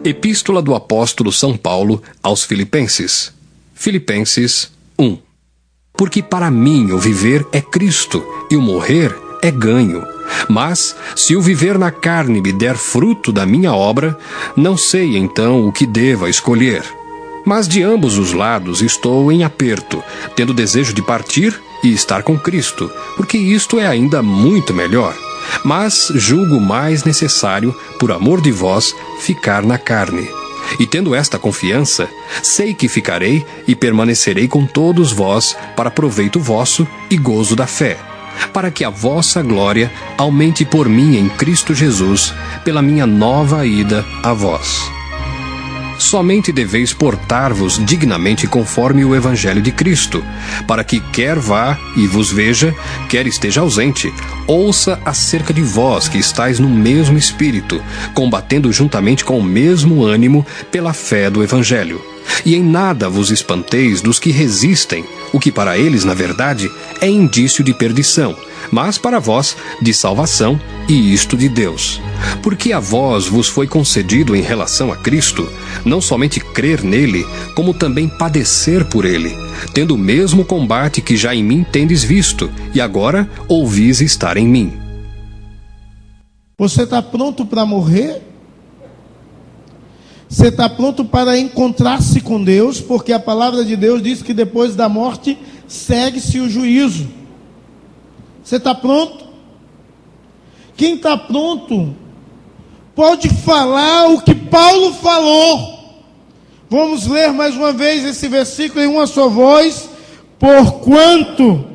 Epístola do Apóstolo São Paulo aos Filipenses. Filipenses 1. Porque para mim o viver é Cristo, e o morrer é ganho. Mas, se o viver na carne me der fruto da minha obra, não sei então o que deva escolher. Mas de ambos os lados estou em aperto, tendo desejo de partir e estar com Cristo, porque isto é ainda muito melhor. Mas julgo mais necessário, por amor de vós, ficar na carne. E tendo esta confiança, sei que ficarei e permanecerei com todos vós para proveito vosso e gozo da fé, para que a vossa glória aumente por mim em Cristo Jesus, pela minha nova ida a vós. Somente deveis portar-vos dignamente conforme o Evangelho de Cristo, para que quer vá e vos veja, quer esteja ausente, ouça acerca de vós que estáis no mesmo espírito, combatendo juntamente com o mesmo ânimo pela fé do Evangelho. E em nada vos espanteis dos que resistem, o que para eles, na verdade, é indício de perdição, mas para vós de salvação, e isto de Deus. Porque a vós vos foi concedido em relação a Cristo, não somente crer nele, como também padecer por ele, tendo o mesmo combate que já em mim tendes visto, e agora ouvis estar em mim. Você está pronto para morrer? Você está pronto para encontrar-se com Deus? Porque a palavra de Deus diz que depois da morte segue-se o juízo. Você está pronto? Quem está pronto pode falar o que Paulo falou. Vamos ler mais uma vez esse versículo em uma só voz. Porquanto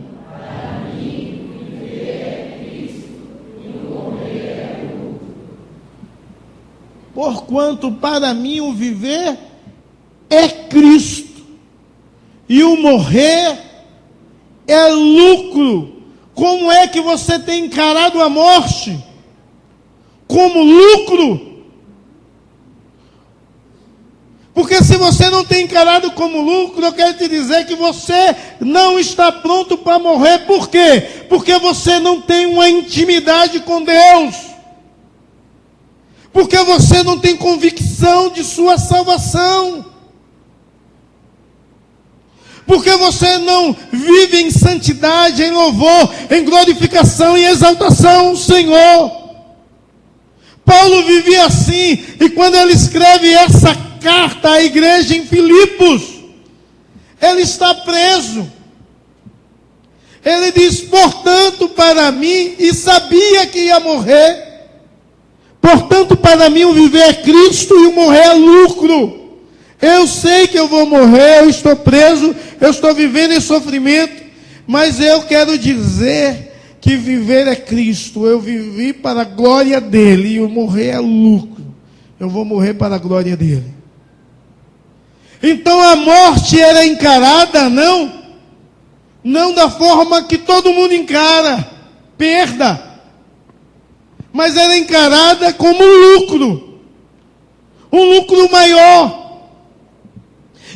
para mim o viver é Cristo, e o morrer é lucro. Como é que você tem encarado a morte? Como lucro? Porque se você não tem encarado como lucro, eu quero te dizer que você não está pronto para morrer. Por quê? Porque você não tem uma intimidade com Deus. Porque você não tem convicção de sua salvação. Porque você não vive em santidade, em louvor, em glorificação e exaltação ao Senhor. Paulo vivia assim, e quando ele escreve essa carta à igreja em Filipos, ele está preso. Ele diz: portanto para mim, e sabia que ia morrer, portanto para mim o viver é Cristo e o morrer é lucro. Eu sei que eu vou morrer, eu estou preso, eu estou vivendo em sofrimento, mas eu quero dizer que viver é Cristo. Eu vivi para a glória dele, e o morrer é lucro. Eu vou morrer para a glória dele. Então a morte era encarada, não da forma que todo mundo encara, perda, mas era encarada como um lucro maior.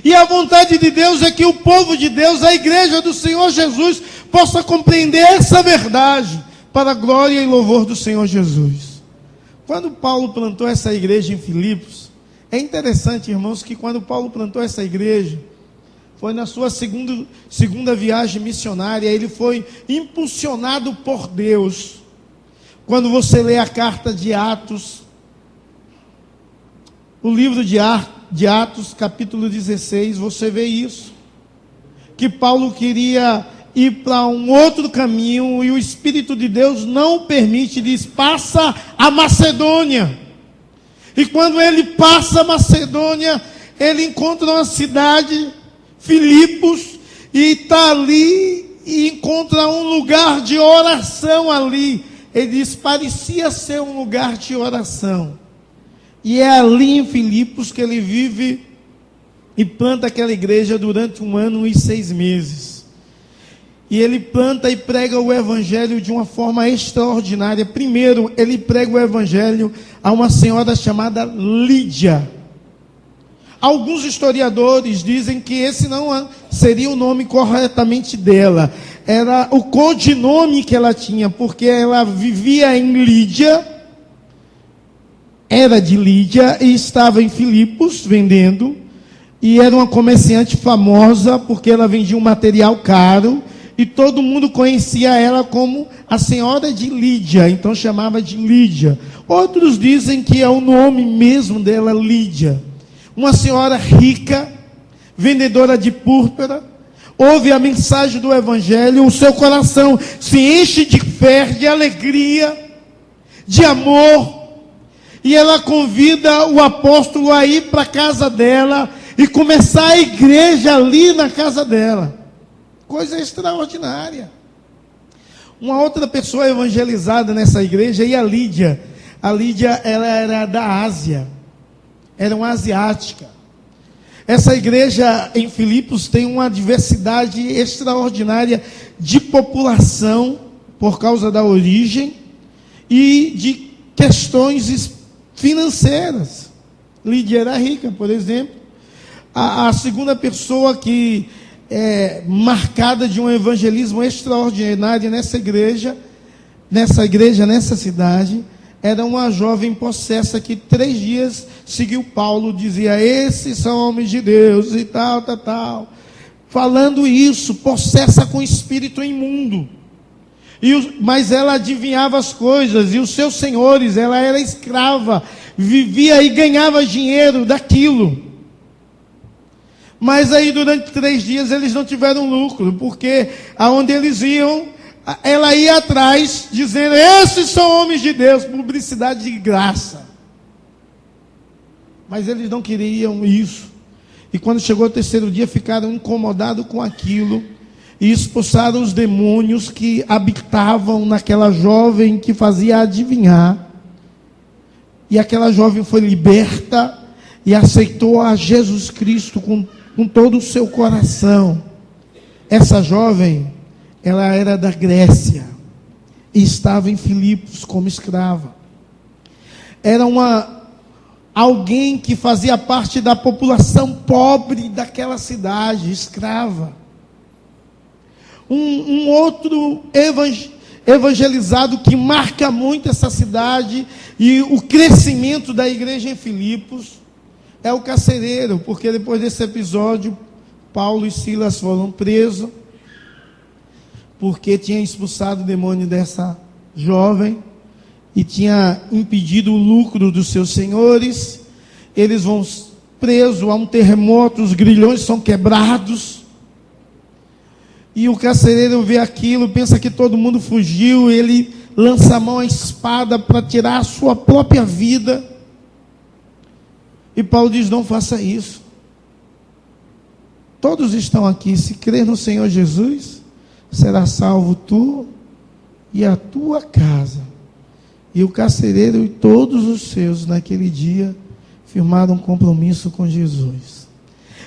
E a vontade de Deus é que o povo de Deus, a igreja do Senhor Jesus, possa compreender essa verdade para a glória e louvor do Senhor Jesus. Quando Paulo plantou essa igreja em Filipos, é interessante, irmãos, que quando Paulo plantou essa igreja, foi na sua segunda viagem missionária, ele foi impulsionado por Deus. Quando você lê a carta de Atos, o livro de Atos, capítulo 16, você vê isso. Que Paulo queria ir para um outro caminho, e o Espírito de Deus não o permite, diz: passa a Macedônia. E quando ele passa a Macedônia, ele encontra uma cidade, Filipos, e está ali, e encontra um lugar de oração ali. Ele diz: parecia ser um lugar de oração. E é ali em Filipos que ele vive e planta aquela igreja durante 1 ano e 6 meses. E ele planta e prega o evangelho de uma forma extraordinária. Primeiro, ele prega o evangelho a uma senhora chamada Lídia. Alguns historiadores dizem que esse não seria o nome corretamente dela. Era o codinome que ela tinha, porque ela vivia em Lídia. era de Lídia e estava em Filipos vendendo, e era uma comerciante famosa porque ela vendia um material caro, e todo mundo conhecia ela como a senhora de Lídia, então chamava de Lídia. Outros dizem que é o nome mesmo dela, Lídia. Uma senhora rica, vendedora de púrpura, ouve a mensagem do Evangelho, o seu coração se enche de fé, de alegria, de amor, e ela convida o apóstolo a ir para a casa dela e começar a igreja ali na casa dela. Coisa extraordinária. Uma outra pessoa evangelizada nessa igreja é a Lídia. A Lídia, ela era da Ásia, era uma asiática. Essa igreja em Filipos tem uma diversidade extraordinária de população por causa da origem e de questões financeiras. Lídia era rica, por exemplo. A segunda pessoa que é marcada de um evangelismo extraordinário nessa cidade, era uma jovem possessa que 3 dias seguiu Paulo, dizia: esses são homens de Deus e tal, falando isso, possessa com espírito imundo. Mas ela adivinhava as coisas, e os seus senhores, ela era escrava, vivia e ganhava dinheiro daquilo. Mas aí durante 3 dias eles não tiveram lucro, porque aonde eles iam, ela ia atrás, dizendo: esses são homens de Deus, publicidade de graça. Mas eles não queriam isso. E quando chegou o 3º dia, ficaram incomodados com aquilo, e expulsaram os demônios que habitavam naquela jovem que fazia adivinhar. E aquela jovem foi liberta e aceitou a Jesus Cristo com todo o seu coração. Essa jovem, ela era da Grécia e estava em Filipos como escrava. Era alguém que fazia parte da população pobre daquela cidade, escrava. Um outro evangelizado que marca muito essa cidade e o crescimento da igreja em Filipos é o carcereiro, porque depois desse episódio, Paulo e Silas foram presos, porque tinha expulsado o demônio dessa jovem, e tinha impedido o lucro dos seus senhores. Eles vão presos, há um terremoto, os grilhões são quebrados, e o carcereiro vê aquilo, pensa que todo mundo fugiu, ele lança a mão à espada para tirar a sua própria vida. E Paulo diz: não faça isso. Todos estão aqui, se crer no Senhor Jesus, será salvo tu e a tua casa. E o carcereiro e todos os seus, naquele dia, firmaram um compromisso com Jesus.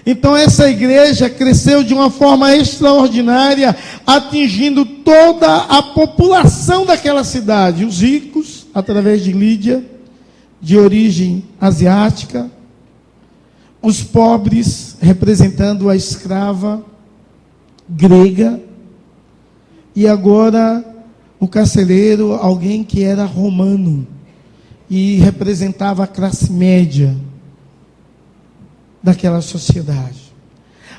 Então essa igreja cresceu de uma forma extraordinária, atingindo toda a população daquela cidade. Os ricos, através de Lídia, de origem asiática, os pobres, representando a escrava grega, e agora o carcereiro, alguém que era romano, e representava a classe média daquela sociedade.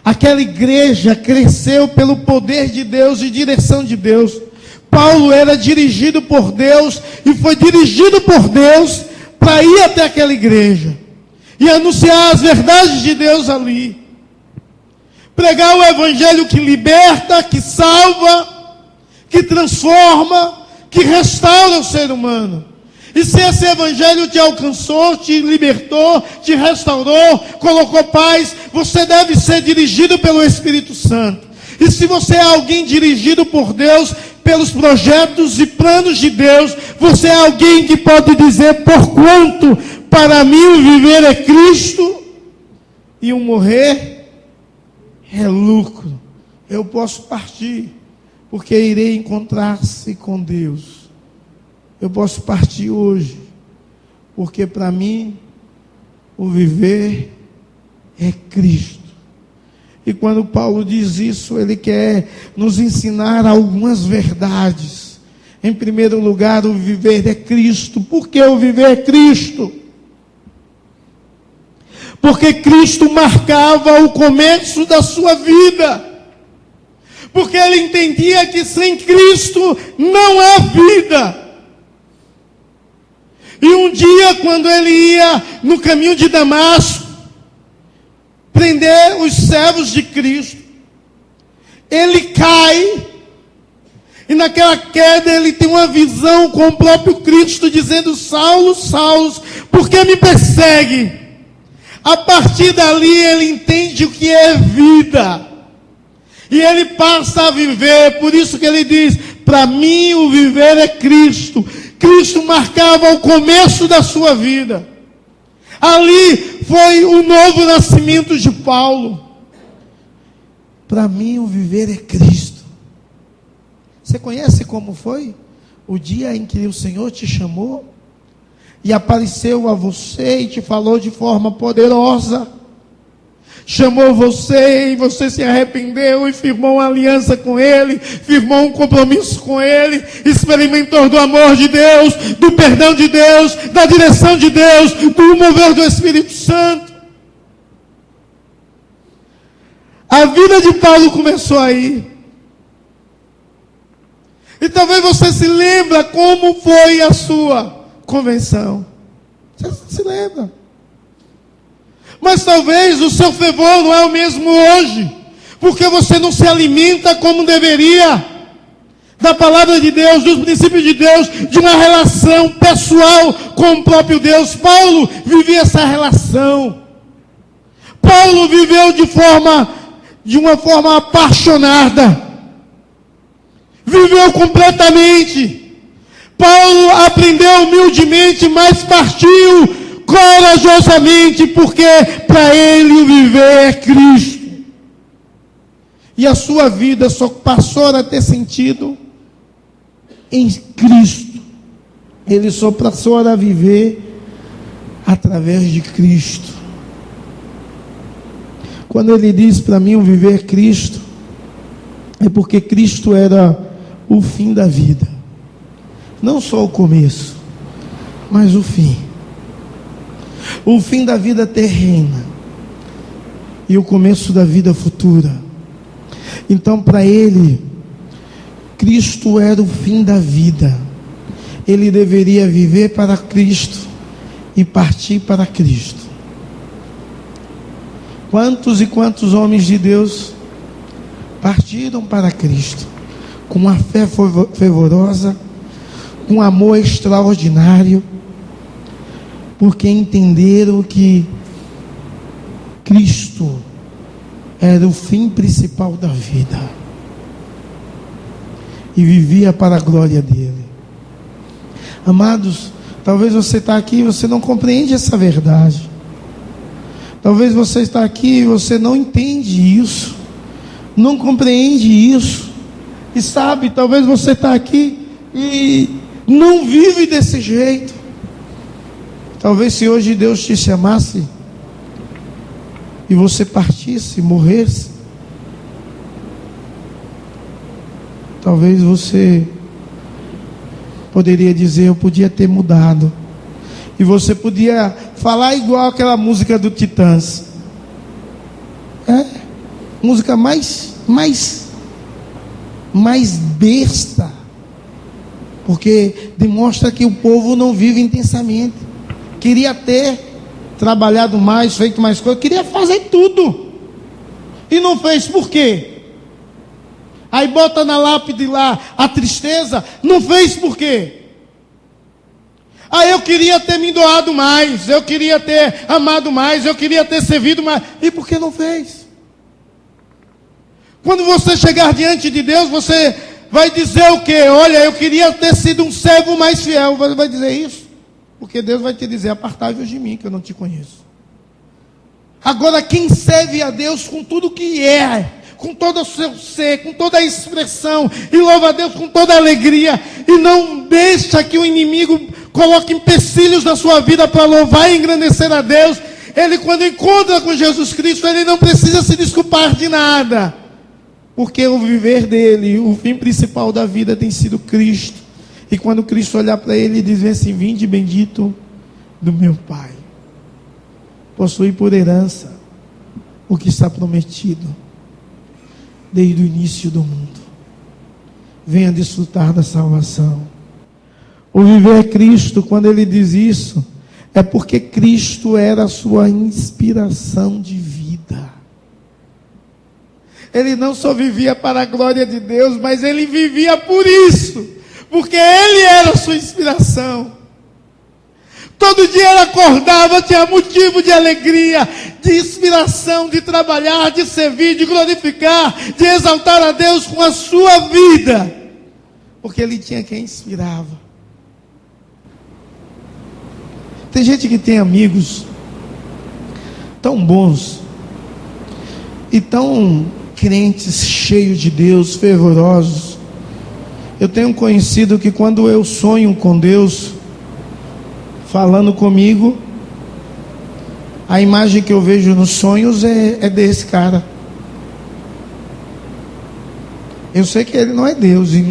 Aquela igreja cresceu pelo poder de Deus e direção de Deus. Paulo era dirigido por Deus, e foi dirigido por Deus para ir até aquela igreja e anunciar as verdades de Deus ali, pregar o evangelho que liberta, que salva, que transforma, que restaura o ser humano. E se esse evangelho te alcançou, te libertou, te restaurou, colocou paz, você deve ser dirigido pelo Espírito Santo. E se você é alguém dirigido por Deus, pelos projetos e planos de Deus, você é alguém que pode dizer: porquanto para mim o viver é Cristo e o morrer é lucro. Eu posso partir, porque irei encontrar-se com Deus. Eu posso partir hoje, porque para mim o viver é Cristo. E quando Paulo diz isso, ele quer nos ensinar algumas verdades. Em primeiro lugar, o viver é Cristo. Por que o viver é Cristo? Porque Cristo marcava o começo da sua vida. Porque ele entendia que sem Cristo não há vida. E um dia, quando ele ia no caminho de Damasco, prender os servos de Cristo, ele cai, e naquela queda ele tem uma visão com o próprio Cristo, dizendo: Saulo, Saulo, por que me persegue? A partir dali ele entende o que é vida, e ele passa a viver. Por isso que ele diz: para mim o viver é Cristo. Cristo marcava o começo da sua vida. Ali foi o novo nascimento de Paulo. Para mim o viver é Cristo. Você conhece como foi o dia em que o Senhor te chamou e apareceu a você e te falou de forma poderosa? Chamou você e você se arrependeu e firmou uma aliança com Ele, firmou um compromisso com Ele, experimentou do amor de Deus, do perdão de Deus, da direção de Deus, do mover do Espírito Santo. A vida de Paulo começou aí. E talvez você se lembra como foi a sua convenção. Você se lembra? Mas talvez o seu fervor não é o mesmo hoje, porque você não se alimenta como deveria da palavra de Deus, dos princípios de Deus, de uma relação pessoal com o próprio Deus. Paulo vivia essa relação. Paulo viveu de uma forma apaixonada. Viveu completamente. Paulo aprendeu humildemente, mas partiu corajosamente, porque para ele o viver é Cristo. E a sua vida só passou a ter sentido em Cristo. Ele só passou a viver através de Cristo. Quando ele diz para mim o viver é Cristo, é porque Cristo era o fim da vida. Não só o começo, mas o fim. O fim da vida terrena e o começo da vida futura. Então, para ele, Cristo era o fim da vida. Ele deveria viver para Cristo e partir para Cristo. Quantos e quantos homens de Deus partiram para Cristo com uma fé fervorosa, com um amor extraordinário, porque entenderam que Cristo era o fim principal da vida e vivia para a glória dele. Amados, talvez você está aqui e você não compreende essa verdade. Talvez você está aqui e você não entende isso, não compreende isso. E sabe, talvez você está aqui e não vive desse jeito. Talvez se hoje Deus te chamasse e você partisse, morresse, talvez você poderia dizer: eu podia ter mudado. E você podia falar igual aquela música do Titãs. Música mais besta. Porque demonstra que o povo não vive intensamente. Queria ter trabalhado mais, feito mais coisas, queria fazer tudo. E não fez, por quê? Aí bota na lápide lá a tristeza, não fez por quê? Ah, eu queria ter me doado mais, eu queria ter amado mais, eu queria ter servido mais. E por que não fez? Quando você chegar diante de Deus, você vai dizer o quê? Olha, eu queria ter sido um servo mais fiel. Você vai dizer isso? Porque Deus vai te dizer: apartai-vos de mim, que eu não te conheço. Agora, quem serve a Deus com tudo que é, com todo o seu ser, com toda a expressão, e louva a Deus com toda a alegria, e não deixa que o inimigo coloque empecilhos na sua vida para louvar e engrandecer a Deus, ele, quando encontra com Jesus Cristo, ele não precisa se desculpar de nada, porque o viver dele, o fim principal da vida tem sido Cristo. E quando Cristo olhar para ele, ele diz assim: vinde bendito do meu Pai. possuir por herança o que está prometido desde o início do mundo. Venha desfrutar da salvação. O viver é Cristo. Quando ele diz isso, é porque Cristo era a sua inspiração de vida. Ele não só vivia para a glória de Deus, mas ele vivia por isso, porque ele era a sua inspiração. Todo dia ele acordava, tinha motivo de alegria, de inspiração, de trabalhar, de servir, de glorificar, de exaltar a Deus com a sua vida, porque ele tinha quem inspirava. Tem gente que tem amigos tão bons e tão crentes, cheios de Deus, fervorosos. Eu tenho um conhecido que quando eu sonho com Deus falando comigo, a imagem que eu vejo nos sonhos é desse cara. Eu sei que ele não é Deus e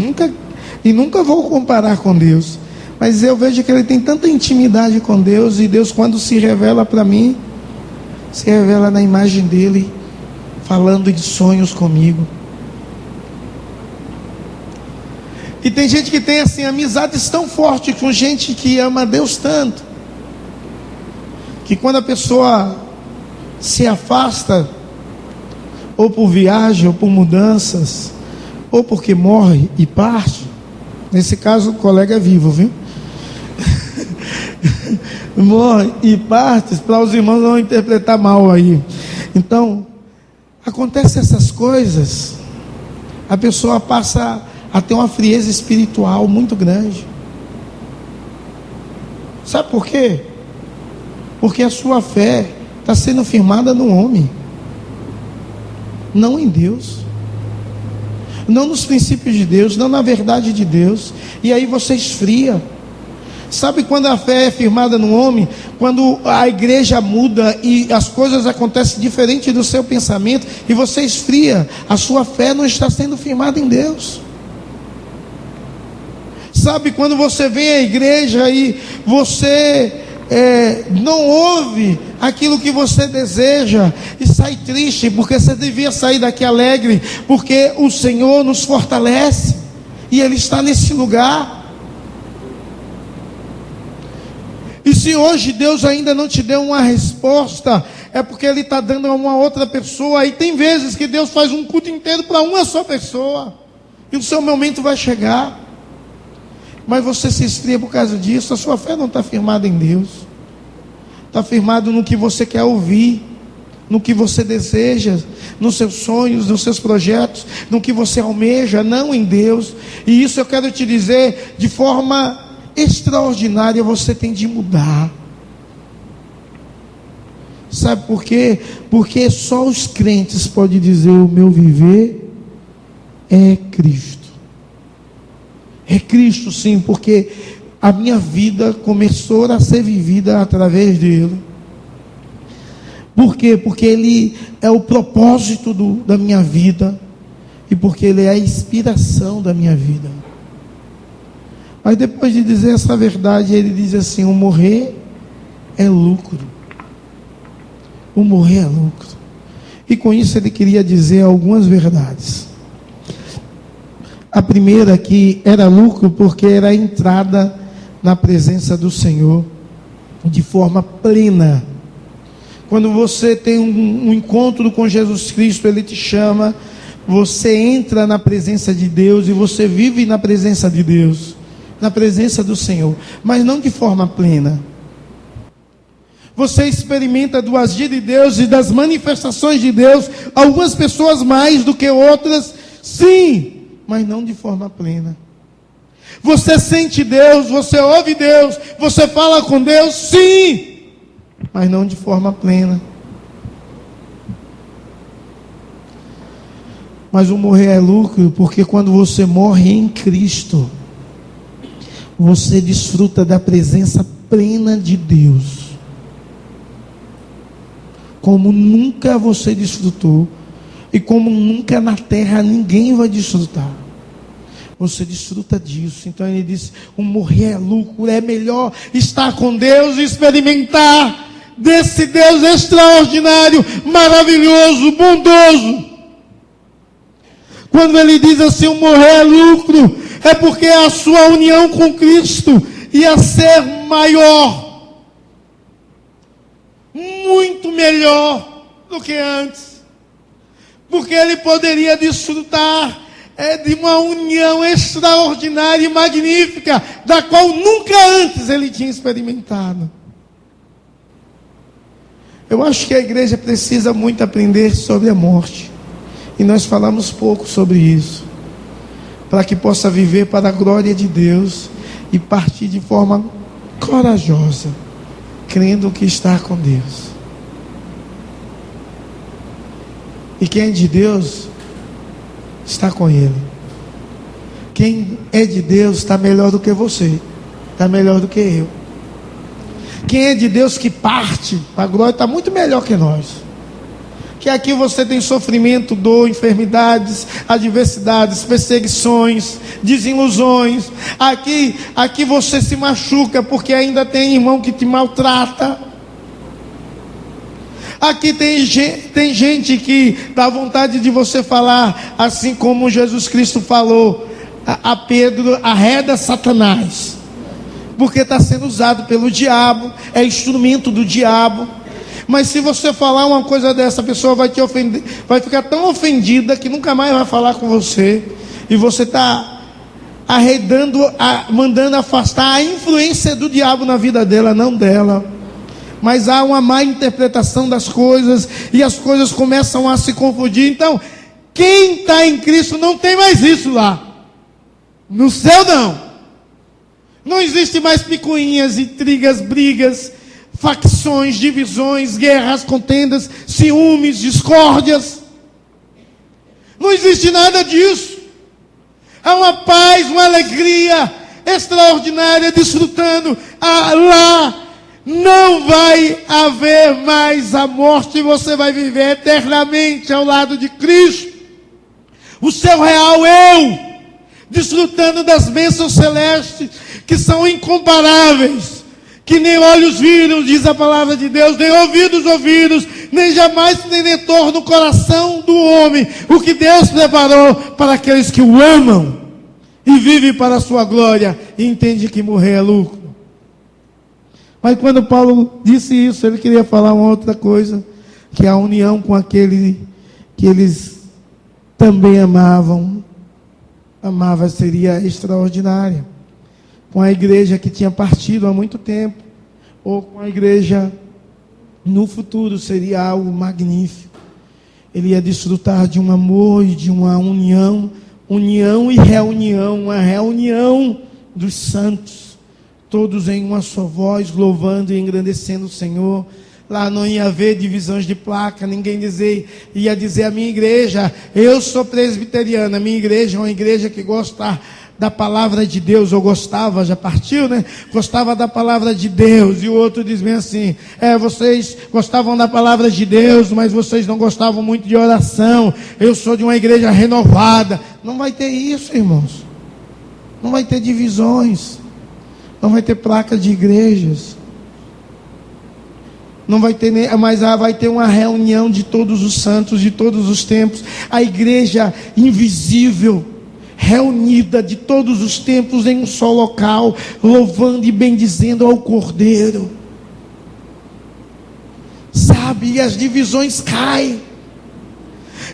nunca vou comparar com Deus, mas eu vejo que ele tem tanta intimidade com Deus, e Deus, quando se revela para mim, se revela na imagem dele, falando de sonhos comigo. E tem gente que tem assim amizades tão fortes com gente que ama a Deus tanto, que quando a pessoa se afasta, ou por viagem, ou por mudanças, ou porque morre e parte, nesse caso o colega é vivo, viu? Morre e parte, para os irmãos não interpretar mal aí. Então, acontecem essas coisas, a pessoa passa a ter uma frieza espiritual muito grande. Sabe por quê? Porque a sua fé está sendo firmada no homem, não em Deus, não nos princípios de Deus, não na verdade de Deus. E aí você esfria. Sabe quando a fé é firmada no homem? Quando a igreja muda e as coisas acontecem diferente do seu pensamento e você esfria, a sua fé não está sendo firmada em Deus. Sabe quando você vem à igreja e você não ouve aquilo que você deseja e sai triste, porque você devia sair daqui alegre, porque o Senhor nos fortalece e Ele está nesse lugar. E se hoje Deus ainda não te deu uma resposta, é porque Ele está dando a uma outra pessoa. E tem vezes que Deus faz um culto inteiro para uma só pessoa, e o seu momento vai chegar, mas você se esfria por causa disso. A sua fé não está firmada em Deus, está firmado no que você quer ouvir, no que você deseja, nos seus sonhos, nos seus projetos, no que você almeja, não em Deus. E isso eu quero te dizer de forma extraordinária, você tem de mudar. Sabe por quê? Porque só os crentes podem dizer: o meu viver é Cristo. É Cristo, sim, porque a minha vida começou a ser vivida através dele. Por quê? Porque Ele é o propósito da minha vida, e porque Ele é a inspiração da minha vida. Mas depois de dizer essa verdade, ele diz assim: o morrer é lucro. O morrer é lucro. E com isso ele queria dizer algumas verdades. A primeira, que era lucro porque era a entrada na presença do Senhor de forma plena. Quando você tem um encontro com Jesus Cristo, Ele te chama, você entra na presença de Deus e você vive na presença de Deus, na presença do Senhor, mas não de forma plena. Você experimenta do agir de Deus e das manifestações de Deus, algumas pessoas mais do que outras, sim, mas não de forma plena. Você sente Deus, você ouve Deus, você fala com Deus, sim, mas não de forma plena. Mas o morrer é lucro, porque quando você morre em Cristo, você desfruta da presença plena de Deus, como nunca você desfrutou, e como nunca na terra ninguém vai desfrutar. Você desfruta disso. Então ele disse: o morrer é lucro, é melhor estar com Deus e experimentar desse Deus extraordinário, maravilhoso, bondoso. Quando ele diz assim, o morrer é lucro, é porque a sua união com Cristo ia ser maior, muito melhor do que antes, porque ele poderia desfrutar de uma união extraordinária e magnífica, da qual nunca antes ele tinha experimentado. Eu acho que a igreja precisa muito aprender sobre a morte, e nós falamos pouco sobre isso, para que possa viver para a glória de Deus e partir de forma corajosa, crendo que está com Deus. E quem é de Deus está com Ele. Quem é de Deus está melhor do que você, está melhor do que eu. Quem é de Deus que parte para a glória está muito melhor que nós. Que aqui você tem sofrimento, dor, enfermidades, adversidades, perseguições, desilusões. Aqui você se machuca porque ainda tem irmão que te maltrata. Aqui tem gente que dá vontade de você falar, assim como Jesus Cristo falou a Pedro, arreda Satanás, porque está sendo usado pelo diabo, é instrumento do diabo. Mas se você falar uma coisa dessa, a pessoa vai te ofender, vai ficar tão ofendida que nunca mais vai falar com você, e você está arredando, mandando afastar a influência do diabo na vida dela, não dela. Mas há uma má interpretação das coisas, e as coisas começam a se confundir. Então, quem está em Cristo não tem mais isso lá. No céu não existe mais picuinhas, intrigas, brigas, facções, divisões, guerras, contendas, ciúmes, discórdias. Não existe nada disso. Há uma paz, uma alegria extraordinária, desfrutando. Lá não vai haver mais a morte, você vai viver eternamente ao lado de Cristo, o seu real eu, desfrutando das bênçãos celestes, que são incomparáveis, que nem olhos viram, diz a palavra de Deus, nem ouvidos ouviram, nem jamais penetrou no coração do homem, o que Deus preparou para aqueles que o amam, e vivem para a sua glória, e entende que morrer é lucro. Mas quando Paulo disse isso, ele queria falar uma outra coisa, que a união com aquele que eles também amavam seria extraordinária. Com a igreja que tinha partido há muito tempo, ou com a igreja no futuro, seria algo magnífico. Ele ia desfrutar de um amor e de uma união e reunião, uma reunião dos santos, todos em uma só voz, louvando e engrandecendo o Senhor. Lá não ia haver divisões de placa, ninguém ia dizer a minha igreja, eu sou presbiteriana, a minha igreja é uma igreja que gosta da palavra de Deus, ou gostava, já partiu, né? Gostava da palavra de Deus, e o outro diz bem assim, vocês gostavam da palavra de Deus, mas vocês não gostavam muito de oração, eu sou de uma igreja renovada. Não vai ter isso, irmãos, não vai ter divisões, não vai ter placa de igrejas, não vai ter, mas vai ter uma reunião de todos os santos, de todos os tempos, a igreja invisível, reunida de todos os tempos em um só local, louvando e bendizendo ao Cordeiro, sabe, e as divisões caem.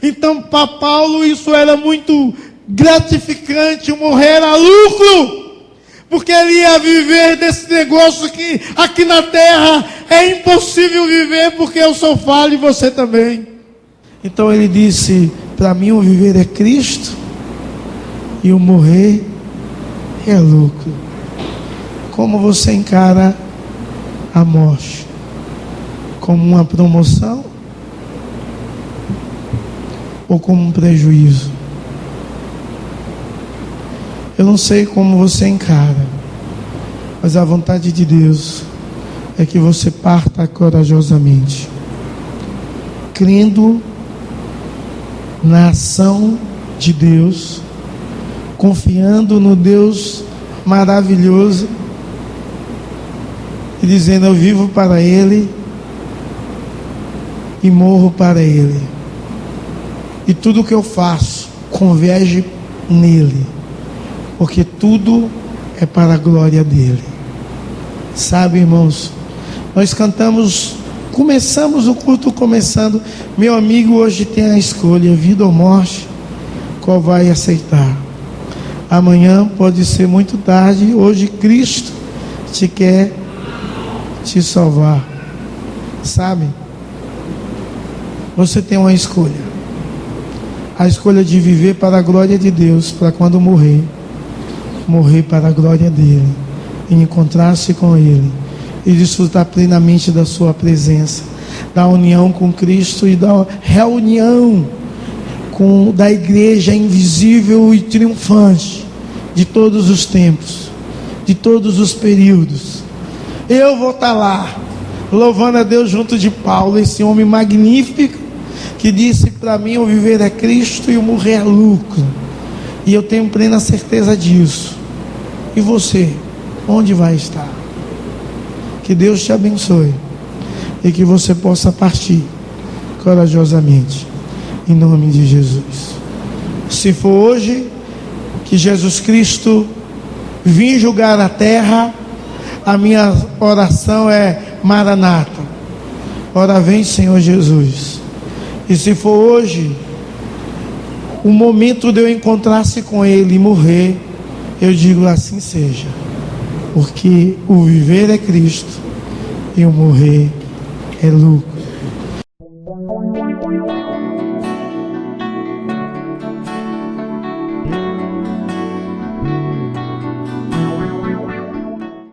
Então para Paulo isso era muito gratificante, morrer era lucro, porque ele ia viver desse negócio que aqui na terra é impossível viver, porque eu sou falho e você também. Então ele disse, para mim o viver é Cristo, e o morrer é lucro. Como você encara a morte? Como uma promoção? Ou como um prejuízo? Eu não sei como você encara, mas a vontade de Deus é que você parta corajosamente, crendo na ação de Deus, confiando no Deus maravilhoso, e dizendo, eu vivo para Ele e morro para Ele. E tudo que eu faço converge nele, porque tudo é para a glória dele. Sabe, irmãos, nós começamos o culto meu amigo hoje tem a escolha, vida ou morte, qual vai aceitar? Amanhã pode ser muito tarde, hoje Cristo te quer te salvar. Sabe, você tem uma escolha, a escolha de viver para a glória de Deus, para quando morrer para a glória dele, e encontrar-se com Ele, e desfrutar plenamente da sua presença, da união com Cristo e da reunião da igreja invisível e triunfante de todos os tempos, de todos os períodos. Eu vou estar lá, louvando a Deus junto de Paulo, esse homem magnífico, que disse para mim: o viver é Cristo e o morrer é lucro. E eu tenho plena certeza disso. E você, onde vai estar? Que Deus te abençoe e que você possa partir corajosamente, em nome de Jesus. Se for hoje que Jesus Cristo vir julgar a terra, a minha oração é: Maranata, ora vem, Senhor Jesus. E se for hoje o momento de eu encontrar-se com Ele e morrer, eu digo: assim seja, porque o viver é Cristo e o morrer é lucro.